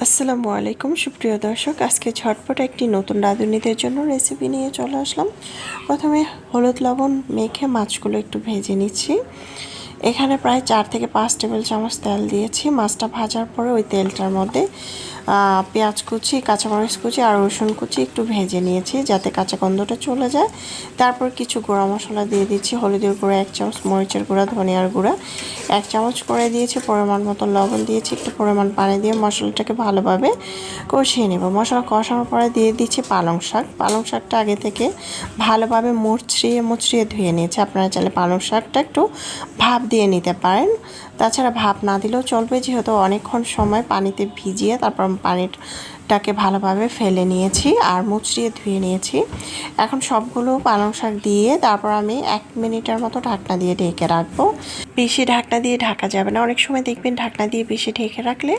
আসসালামু আলাইকুম সুপ্রিয় দর্শক, আজকে ঝটপট একটি নতুন রাঁধুনিদের জন্য রেসিপি নিয়ে চলে আসলাম। প্রথমে হলুদ লবণ মেখে মাছগুলো একটু ভেজে নিচ্ছি। এখানে প্রায় 4 থেকে 5 টেবিল চামচ তেল দিয়েছি। মাছটা ভাজার পরে ওই তেলটার মধ্যে পেঁয়াজ কুচি, কাঁচামরিচ কুচি আর রসুন কুচি একটু ভেজে নিয়েছি যাতে কাঁচা গন্ধটা চলে যায়। তারপর কিছু গুঁড়া মশলা দিয়ে দিচ্ছি। হলুদের গুঁড়া 1 চামচ, মরিচের গুঁড়া, ধনিয়ার গুঁড়া 1 চামচ করে দিয়েছি, পরিমাণ মতো লবণ দিয়েছি, একটু পরিমাণ পানি দিয়ে মশলাটাকে ভালোভাবে কষিয়ে নেব। মশলা কষানোর পরে দিয়ে দিচ্ছি পালং শাক। পালং শাকটা আগে থেকে ভালোভাবে মুচড়িয়ে ধুয়ে নিয়েছি। আপনারা চাইলে পালং শাকটা একটু ভাপ দিয়ে নিতে পারেন, তাছাড়া ভাপ না দিলেও চলবে, যেহেতু অনেকক্ষণ সময় পানিতে ভিজিয়ে তারপর পানিটাকে ভালোভাবে ফেলে নিয়েছি আর মুচড়িয়ে ধুয়ে নিয়েছি। এখন সবগুলো পালং শাক দিয়ে তারপর আমি 1 মিনিটের মতো ঢাকনা দিয়ে ঢেকে রাখবো। বেশি ঢাকনা দিয়ে ঢাকা যাবে না, অনেক সময় দেখবেন ঢাকনা দিয়ে বেশি ঢেকে রাখলে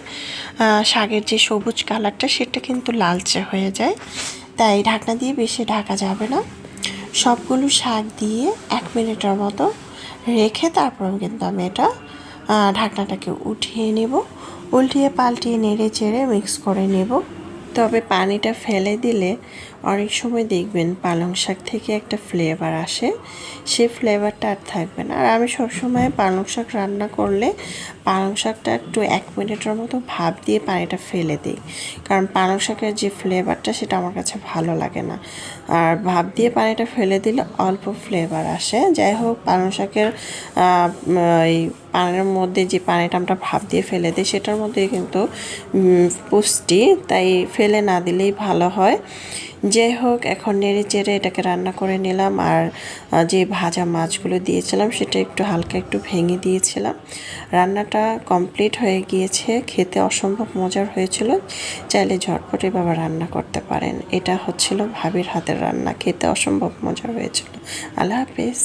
শাকের যে সবুজ কালারটা সেটা কিন্তু লালচে হয়ে যায়, তাই ঢাকনা দিয়ে বেশি ঢাকা যাবে না। সবগুলো শাক দিয়ে 1 মিনিটের মতো রেখে তারপর কিন্তু আমি এটা ঢাকনাটাকে উঠিয়ে নেব। উল্টিয়ে পাল্টিয়ে নেড়ে চেড়ে মিক্স করে নেব। তবে পানিটা ফেলে দিলে অনেক সময় দেখবেন পালং শাক থেকে একটা ফ্লেভার আসে, সেই ফ্লেভারটা আর থাকবে না। আর আমি সবসময় পালং শাক রান্না করলে পালং শাকটা একটু 1 মিনিটের মতো ভাপ দিয়ে পানিটা ফেলে দিই, কারণ পালং শাকের যে ফ্লেভারটা সেটা আমার কাছে ভালো লাগে না। আর ভাপ দিয়ে পানিটা ফেলে দিলে অল্প ফ্লেভার আসে। যাই হোক, পালং শাকের এই পানির মধ্যে যে পানিটা আমরা ভাপ দিয়ে ফেলে দিই সেটার মধ্যে কিন্তু পুষ্টি, তাই ফেলে না দিলেই ভালো হয়। যাই হোক, এখন নেড়ে চেড়ে এটাকে রান্না করে নিলাম। আর যে ভাজা মাছগুলো দিয়েছিলাম সেটা একটু হালকা একটু ভেঙে দিয়েছিলাম। রান্নাটা কমপ্লিট হয়ে গিয়েছে, খেতে অসম্ভব মজার হয়েছিল। চাইলে ঝটপট এভাবে রান্না করতে পারেন। এটা হচ্ছিল ভাবির হাতের রান্না, খেতে অসম্ভব মজার হয়েছিল। আল্লাহ হাফেজ।